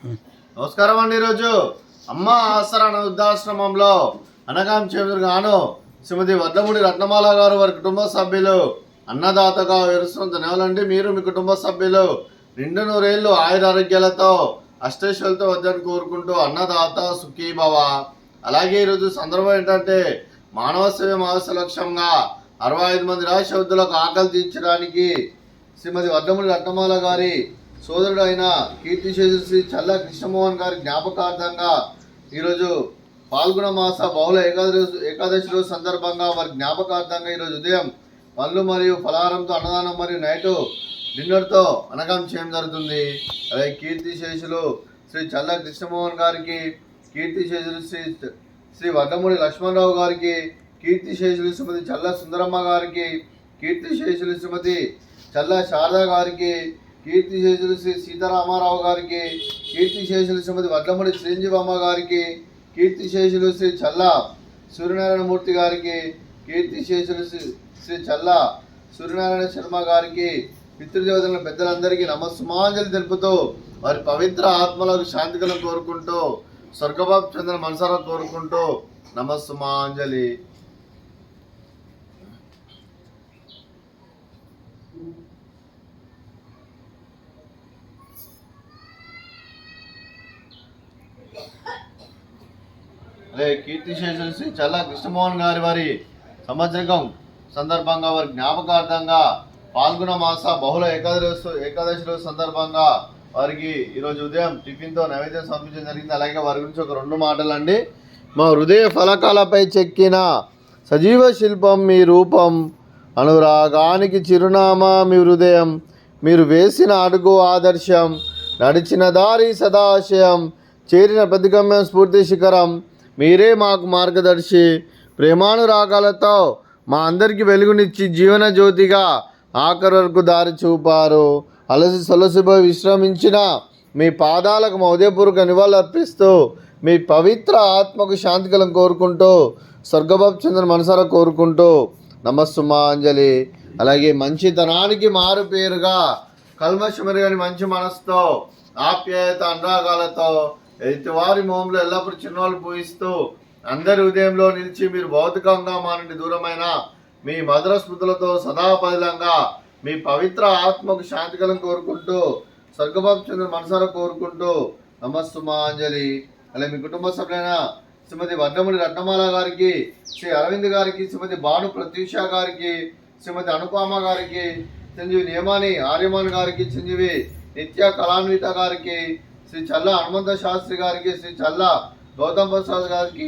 నమస్కారం అండి. ఈరోజు అమ్మ ఆసరా వృద్ధాశ్రమంలో అనగాం చేదురుగాను శ్రీమతి వడ్లమూడి రత్నమాల గారు వారి కుటుంబ సభ్యులు అన్నదాతగా విరుస్తున్న ధన్యవాదాలండి. మీరు మీ కుటుంబ సభ్యులు నిండు నూరేళ్లు ఆయురారోగ్యాలతో అష్టైశ్వర్యాలతో వద్దని కోరుకుంటూ అన్నదాత సుఖీభవ. అలాగే ఈరోజు సందర్భం ఏంటంటే మానవ సేవ మానవ లక్ష్యంగా 65 మంది రాష్ట్రవృద్ధులకు ఆకలి తీర్చడానికి శ్రీమతి వడ్లమూడి రత్నమాల గారి సోదరుడు అయిన కీర్తిశేషులు శ్రీ చల్లా కృష్ణమోహన్ గారి జ్ఞాపకార్థంగా ఈరోజు పాల్గొన మాస బహుళ ఏకాదశి రోజు సందర్భంగా వారి జ్ఞాపకార్థంగా ఈరోజు ఉదయం పళ్ళు మరియు ఫలహారంతో అన్నదానం మరియు నైటు డిన్నర్తో అనగం చేయడం జరుగుతుంది. అలాగే కీర్తిశేషులు శ్రీ చల్లా కృష్ణమోహన్ గారికి, కీర్తిశేషులు శ్రీ వడ్లమూడి లక్ష్మణరావు గారికి, కీర్తిశేషులు శ్రీమతి చల్లా సుందరమ్మ గారికి, కీర్తిశేషులు శ్రీమతి చల్లా శారద గారికి, కీర్తిశేషులు శ్రీ సీతారామారావు గారికి, కీర్తిశేషులు శ్రీమతి వడ్లమూడి చిరంజీవమ్మ గారికి, కీర్తిశేషులు శ్రీ చల్లా సూర్యనారాయణమూర్తి గారికి, కీర్తిశేషులు శ్రీ చల్లా సూర్యనారాయణ శర్మ గారికి, పితృదేవతల పెద్దలందరికీ నమస్సుమాంజలి తెలుపుతూ వారి పవిత్ర ఆత్మలకు శాంతికలను కోరుకుంటూ స్వర్గబాబు చంద్ర మనసారా కోరుకుంటూ నమస్సుమాంజలి. అదే కీర్తిశేషులు శ్రీ చల్లా కృష్ణమోహన్ గారి వారి సంవత్సరికం సందర్భంగా వారి జ్ఞాపకార్థంగా పాల్గొన మాస బహుళ ఏకాదశి రోజు సందర్భంగా వారికి ఈరోజు ఉదయం టిఫిన్తో నైవేద్యం సమర్పించడం జరిగింది. అలాగే వారి గురించి ఒక 2 మాటలండి. మా హృదయ ఫలకాలపై చెక్కిన సజీవ శిల్పం మీ రూపం, అనురాగానికి చిరునామా మీ హృదయం, మీరు వేసిన అడుగు ఆదర్శం, నడిచిన దారి సదాశయం, చేరిన ప్రతిగమ్యం స్ఫూర్తి శిఖరం, మీరే మాకు మార్గదర్శి, ప్రేమానురాగాలతో మా అందరికీ వెలుగునిచ్చి జీవన జ్యోతిగా ఆఖరి వరకు దారి చూపారు. అలసి సొలసిపోయి విశ్రమించిన మీ పాదాలకు మా ఉదయపూర్వక నివాళులు అర్పిస్తూ మీ పవిత్ర ఆత్మకు శాంతికలం కోరుకుంటూ స్వర్గబాబు చంద్ర మనసారా కోరుకుంటూ నమస్సుమాంజలి. అలాగే మంచితనానికి మారు పేరుగా కల్మషమరిగాని మంచి మనసుతో ఆప్యాయత అనురాగాలతో ఎదుటివారి మోహంలో ఎల్లప్పుడూ చిరునవ్వులు పూయిస్తూ అందరి ఉదయంలో నిలిచి మీరు భౌతికంగా మా నుండి దూరమైన మీ మధుర స్మృతులతో సదాపదిలంగా మీ పవిత్ర ఆత్మకు శాంతికలం కోరుకుంటూ స్వర్గబాబు చంద్ర మనసారా కోరుకుంటూ నమస్సుమాంజలి. అలాగే మీ కుటుంబ సభ్యులైన శ్రీమతి వడ్లమూడి రత్నమాల గారికి, శ్రీ అరవింద్ గారికి, శ్రీమతి భాను ప్రత్యూష గారికి, శ్రీమతి అనుపమ గారికి, చిరంజీవి నియమాని ఆర్యమాన్ గారికి, చిరంజీవి నిత్య కళాన్విత గారికి, శ్రీ చల్లా హనుమంత శాస్త్రి గారికి, శ్రీ చల్లా గౌతమ్ ప్రసాద్ గారికి,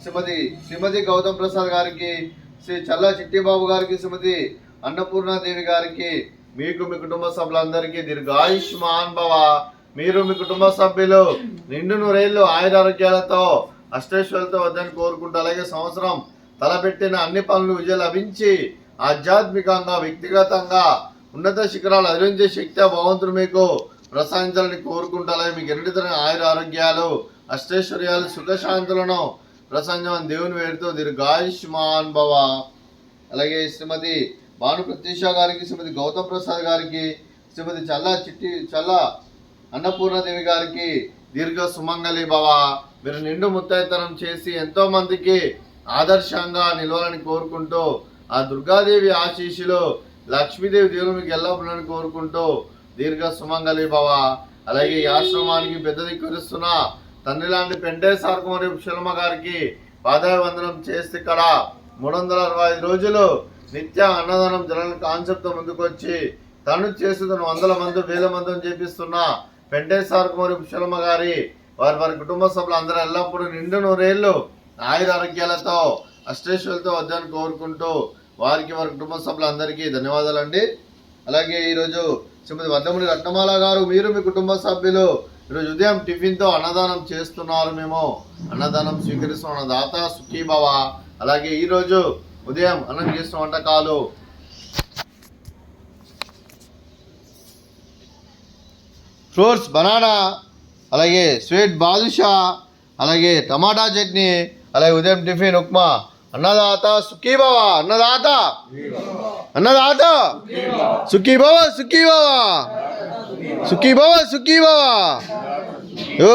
శ్రీమతి గౌతమ్ ప్రసాద్ గారికి, శ్రీ చల్లా చిట్టిబాబు గారికి, శ్రీమతి అన్నపూర్ణాదేవి గారికి, మీకు మీ కుటుంబ సభ్యులందరికీ దీర్ఘాయుష్మాన్ భవ. మీరు మీ కుటుంబ సభ్యులు నిండు నూరేళ్లు ఆయురారోగ్యాలతో అష్టైశ్వర్యాలతో వద్దని కోరుకుంటూ అలాగే సంవత్సరం తలపెట్టిన అన్ని పనులు విజయం లభించి ఆధ్యాత్మికంగా వ్యక్తిగతంగా ఉన్నత శిఖరాలు అధిరించే శక్తి భగవంతుడు మీకు ప్రసాదించాలని కోరుకుంటూ అలాగే మీకు ఎన్నితరమైన ఆయురారోగ్యాలు అష్టైశ్వర్యాలు సుఖశాంతులను ప్రసంగం దేవుని వేడుతూ దీర్ఘాయుష్మాన్ భవ. అలాగే శ్రీమతి భాను ప్రత్యూష గారికి, శ్రీమతి గౌతమ్ ప్రసాద్ గారికి, శ్రీమతి చల్లా అన్నపూర్ణదేవి గారికి దీర్ఘ సుమంగళి భవ. మీరు నిండు ముత్తైతనం చేసి ఎంతో మందికి ఆదర్శంగా నిలవాలని కోరుకుంటూ ఆ దుర్గాదేవి ఆశీస్సులు లక్ష్మీదేవి దేవుడు మీకు ఎల్లప్పుడని కోరుకుంటూ దీర్ఘ సుమంగళి భవ. అలాగే ఈ ఆశ్రమానికి పెద్ద దిక్కురిస్తున్న తండ్రి లాంటి పెంటేశ్వర మరియు శిల్మ గారికి పాదాయ వందనం చేస్తే ఇక్కడ 365 రోజులు నిత్య అన్నదానం జరగని కాన్సెప్ట్తో ముందుకొచ్చి తను చేస్తున్న 100 మంది 1000 మందిని చేపిస్తున్న పెంటేశ్వర మరియు శిల్మ గారి వారి కుటుంబ సభ్యులు అందరూ ఎల్లప్పుడూ నిండు నూరేళ్లు ఆయురారోగ్యాలతో అష్టైశ్వర్యాలతో వద్దని కోరుకుంటూ వారి కుటుంబ సభ్యులందరికీ ధన్యవాదాలండి. అలాగే ఈరోజు శ్రీమతి వడ్లమూడి రత్నమాల గారు, మీరు మీ కుటుంబ సభ్యులు ఈరోజు ఉదయం టిఫిన్తో అన్నదానం చేస్తున్నారు. మేము అన్నదానం స్వీకరిస్తున్న దాత సుఖీభవ. అలాగే ఈరోజు ఉదయం అన్నం చేస్తున్న వంటకాలు ఫ్రూట్స్ బనానా, అలాగే స్వీట్ బాదుషా, అలాగే టమాటా చట్నీ, అలాగే ఉదయం టిఫిన్ ఉప్మా. అన్నదాత సుఖీభవ, అన్నదాత అన్నదాత సుఖీభవ, సుఖీభవ, సుఖీభవ, సుఖీభవ. ఓ